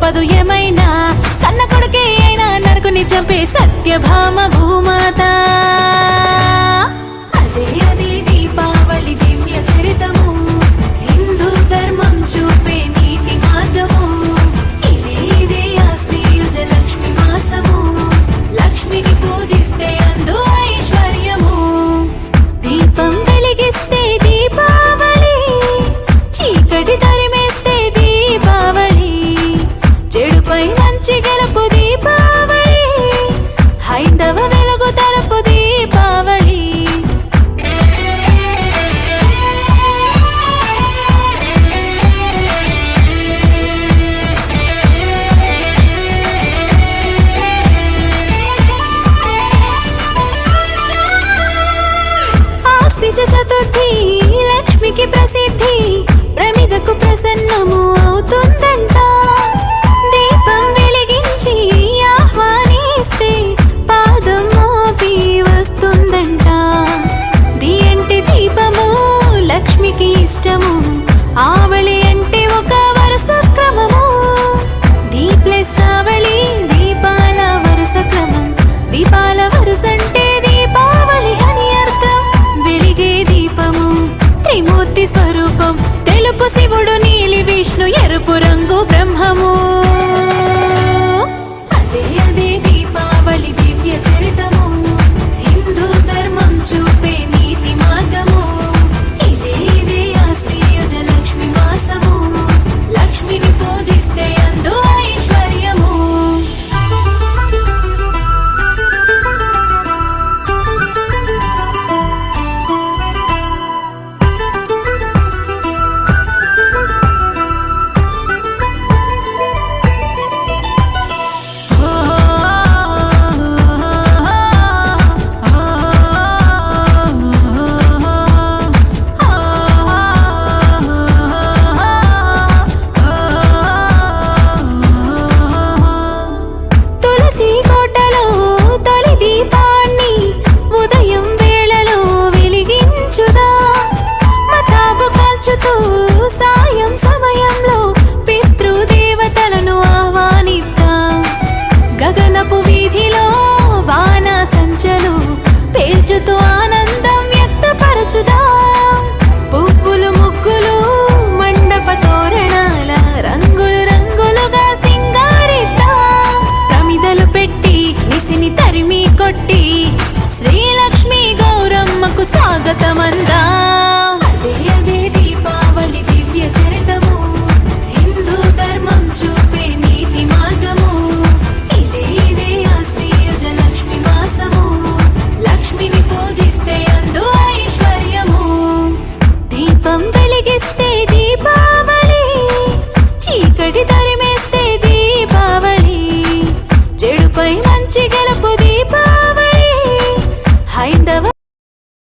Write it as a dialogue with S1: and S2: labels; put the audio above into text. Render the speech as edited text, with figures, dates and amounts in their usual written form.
S1: తప్పదు ఏమైనా, కన్న కొడుకే అయినా నరకుని చంపే సత్యభామ భూమాత. అదే అదే దీపావళి దివ్య చరితము, హిందూ ధర్మం చూపే నీతి మార్గము. ఇదే ఇదే ఆశ్వయుజ లక్ష్మి మాసము, లక్ష్మిని పూజిస్తే అందు ఐశ్వర్యము. దీపం వెలిగిస్తే దీపావళి, చీకటి తరిమేస్తే దీపావళి, చెడుపై మంచి గెలుపు దీపావళి, హైందవ వెలుగు తరపు దీపావళి. ఆశ్విజ చతుర్థి లక్ష్మికి ప్రసిద్ధి, ప్రమిదకు ప్రసన్నము అవుతుందంట. దీపం వెలిగించి ఆహ్వానిస్తే పాదం మోపి వస్తుందంట. దీ అంటే దీపము లక్ష్మికి ఇష్టము, ఆవళి అంటే ఒక వరుస క్రమము. దీ ప్లస్ ఆవళి దీపాల వరుస క్రమం, దీపాల వరుస అంటే దీపావళి అని అర్థం. వెలిగే దీపము త్రిమూర్తి స్వరూపం, తెలుపు శివుడు, నీలి విష్ణు, ఎరుపు రంగు బ్రహ్మము. అదే అదే దీపావళి దివ్య చరితము, హిందూ ధర్మం చూపే నీతి మార్గము. ఇదే ఇదే ఆశ్వయుజ లక్ష్మి మాసము, లక్ష్మిని పూజిస్తే అందు ఐశ్వర్యము. తులసి కోటలో తొలి దీపాన్ని ఉదయం వేళలో వెలిగించుదా. మతాబు కాల్చుతూ సాయం సమయంలో పితృదేవతలను ఆహ్వానిద్దాం. గగనపు వీధిలో బాణ సంచలు పేల్చుతూ ఆనందం వ్యక్తపరచుదాం. పువ్వులు ముగ్గులు మండప తోరణాల రంగులు రంగులుగా సింగారిద్దాం. ప్రమిదలు పెట్టి నిసిని తరిమి కొట్టి శ్రీలక్ష్మి గౌరమ్మకు స్వాగతమందాం. అదే అదే దీపావళి దివ్య చరితము, హిందూ ధర్మం చూపే నీతి మార్గము. ఇదే ఇదే ఆశ్వయుజ లక్ష్మి మాసము, లక్ష్మిని పూజిస్తే అందు ఐశ్వర్యము. దీపం వెలిగిస్తే దీపావళి, చీకటి తరిమేస్తే దీపావళి, చెడుపై